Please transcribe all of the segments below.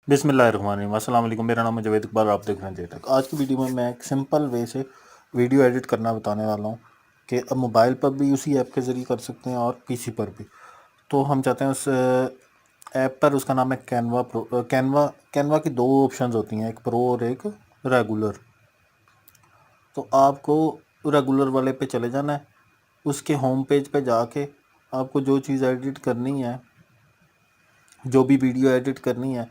बिस्मिल्लाहिर्रहमानिर्रहीम। अस्सलाम वालेकुम। मेरा नाम है जावेद इकबाल, आप देख रहे हैं जेटेक। आज की वीडियो में मैं एक सिंपल वे से वीडियो एडिट करना बताने वाला हूँ कि अब मोबाइल पर भी उसी ऐप के ज़रिए कर सकते हैं और पीसी पर भी। तो हम चाहते हैं उस ऐप पर, उसका नाम है कैनवा प्रो। कैनवा की दो ऑप्शंस होती हैं, एक प्रो और एक रेगुलर। तो आपको रेगुलर वाले पे चले जाना है। उसके होम पेज पे जाके आपको जो चीज़ एडिट करनी है, जो भी वीडियो एडिट करनी है,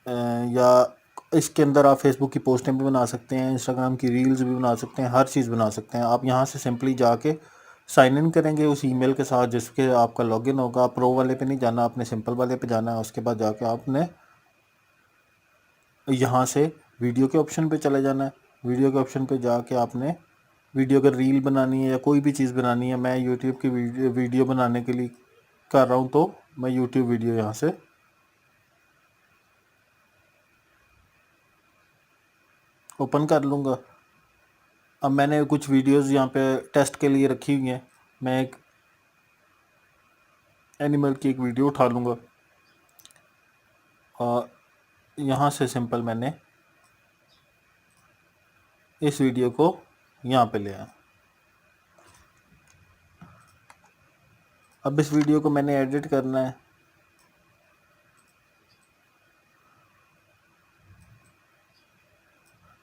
या इसके अंदर आप फेसबुक की पोस्टें भी बना सकते हैं, इंस्टाग्राम की रील्स भी बना सकते हैं, हर चीज़ बना सकते हैं। आप यहाँ से सिंपली जाके साइन इन करेंगे उस ईमेल के साथ जिसके आपका लॉगिन होगा। आप प्रो वाले पे नहीं जाना, आपने सिंपल वाले पे जाना है। उसके बाद जाके आपने यहाँ से वीडियो के ऑप्शन पे चले जाना है। वीडियो के ऑप्शन पे जाके आपने वीडियो अगर रील बनानी है या कोई भी चीज़ बनानी है, मैं यूट्यूब की वीडियो बनाने के लिए कर रहा हूँ, तो मैं यूट्यूब वीडियो यहाँ से ओपन कर लूँगा। अब मैंने कुछ वीडियोस यहाँ पे टेस्ट के लिए रखी हुई हैं। मैं एक एनिमल की एक वीडियो उठा लूँगा और यहाँ से सिंपल मैंने इस वीडियो को यहाँ पे ले आया। अब इस वीडियो को मैंने एडिट करना है।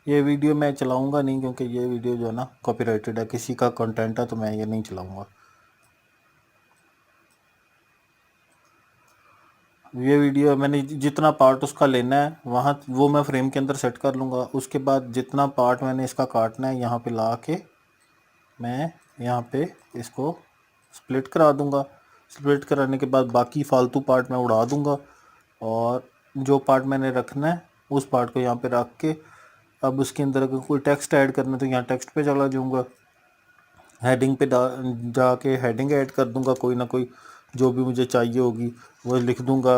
ये वीडियो मैं चलाऊँगा नहीं क्योंकि ये वीडियो जो है ना कॉपीराइटेड है, किसी का कंटेंट है, तो मैं ये नहीं चलाऊँगा। ये वीडियो मैंने जितना पार्ट उसका लेना है वहाँ वो मैं फ्रेम के अंदर सेट कर लूँगा। उसके बाद जितना पार्ट मैंने इसका काटना है यहाँ पे ला के मैं यहाँ पे इसको स्प्लिट करा दूँगा। स्प्लिट कराने के बाद बाकी फ़ालतू पार्ट मैं उड़ा दूँगा और जो पार्ट मैंने रखना है उस पार्ट को यहाँ पे रख के अब उसके अंदर अगर कोई टेक्स्ट ऐड करना है तो यहाँ टेक्स्ट पे चला जाऊँगा। हेडिंग पे जाके हेडिंग ऐड कर दूँगा, कोई ना कोई जो भी मुझे चाहिए होगी वो लिख दूँगा।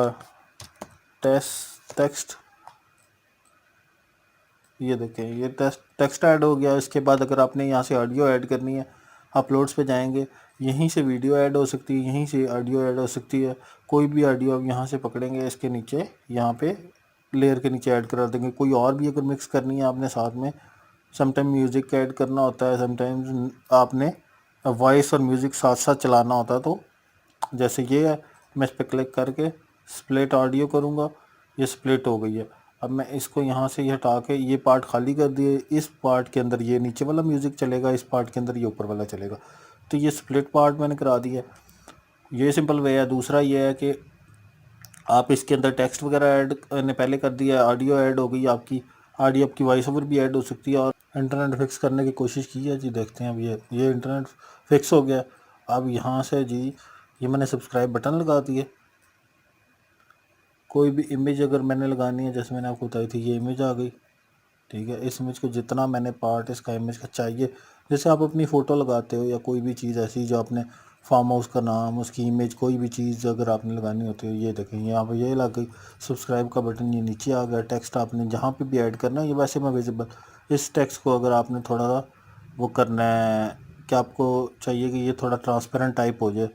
टेक्स्ट, ये देखें, ये टेक्स्ट ऐड हो गया। इसके बाद अगर आपने यहाँ से ऑडियो ऐड करनी है, अपलोड्स पे जाएंगे, यहीं से वीडियो ऐड हो सकती है, यहीं से ऑडियो ऐड हो सकती है। कोई भी ऑडियो आप यहाँ से पकड़ेंगे, इसके नीचे यहाँ पे लेयर के नीचे ऐड करा देंगे। कोई और भी अगर मिक्स करनी है आपने साथ में, समटाइम म्यूज़िक ऐड करना होता है, समटाइम्स आपने वॉइस और म्यूज़िक साथ साथ चलाना होता है। तो जैसे ये है, मैं इस पर क्लिक करके स्प्लिट ऑडियो करूँगा, ये स्प्लिट हो गई है। अब मैं इसको यहाँ से ये हटा के ये पार्ट खाली कर दिए। इस पार्ट के अंदर ये नीचे वाला म्यूज़िक चलेगा, इस पार्ट के अंदर ये ऊपर वाला चलेगा। तो ये स्प्लिट पार्ट मैंने करा दिया। ये सिंपल वे है। दूसरा ये है कि आप इसके अंदर टेक्स्ट वगैरह ऐड ने पहले कर दिया, ऑडियो ऐड हो गई आपकी, ऑडियो आपकी वॉइस ओवर भी ऐड हो सकती है। और इंटरनेट फिक्स करने की कोशिश की है जी, देखते हैं। अब ये इंटरनेट फिक्स हो गया। अब यहाँ से जी ये मैंने सब्सक्राइब बटन लगा दिए। कोई भी इमेज अगर मैंने लगानी है, जैसे मैंने आपको बताई थी, ये इमेज आ गई, ठीक है। इस इमेज को जितना मैंने पार्ट इसका इमेज का चाहिए, जैसे आप अपनी फ़ोटो लगाते हो या कोई भी चीज़ ऐसी जो आपने फार्म हाउस का नाम, उसकी इमेज, कोई भी चीज़ अगर आपने लगानी होती है, ये देखें यहाँ पर ये लग गई। सब्सक्राइब का बटन ये नीचे आ गया। टेक्स्ट आपने जहाँ पे भी ऐड करना है, ये वैसे में विजिबल। इस टेक्स्ट को अगर आपने थोड़ा वो करना है कि आपको चाहिए कि ये थोड़ा ट्रांसपेरेंट टाइप हो जाए,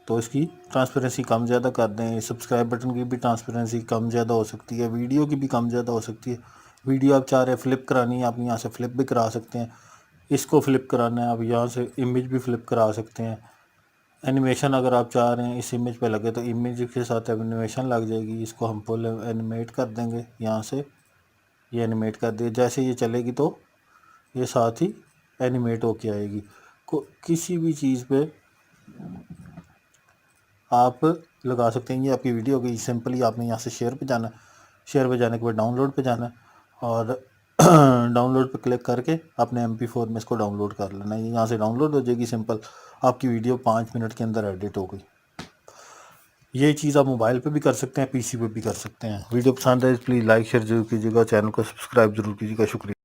तो इसकी ट्रांसपेरेंसी कम ज़्यादा कर दें। सब्सक्राइब बटन की भी ट्रांसपेरेंसी कम ज़्यादा हो सकती है, वीडियो की भी कम ज़्यादा हो सकती है। वीडियो आप चाह रहे हैं फ्लिप करानी है, आप यहाँ से फ्लिप भी करा सकते हैं। इसको फ्लिप कराना है, आप यहाँ से इमेज भी फ्लिप करा सकते हैं। एनिमेशन अगर आप चाह रहे हैं इस इमेज पे लगे तो इमेज के साथ एनिमेशन लग जाएगी। इसको हम फुल एनिमेट कर देंगे यहाँ से। ये एनिमेट कर दिए, जैसे ये चलेगी तो ये साथ ही एनिमेट होके आएगी। किसी भी चीज़ पे आप लगा सकते हैं। ये आपकी वीडियो हो गई। सिंपली आपने यहाँ से शेयर पे जाना है, शेयर पे जाने के बाद डाउनलोड पे जाना है और डाउनलोड पे क्लिक करके आपने MP4 में इसको डाउनलोड कर लेना है। यहाँ से डाउनलोड हो जाएगी। सिंपल आपकी वीडियो 5 मिनट के अंदर एडिट हो गई। ये चीज़ आप मोबाइल पे भी कर सकते हैं, PC पे भी कर सकते हैं। वीडियो पसंद है प्लीज़ लाइक शेयर जरूर कीजिएगा, चैनल को सब्सक्राइब जरूर कीजिएगा। शुक्रिया।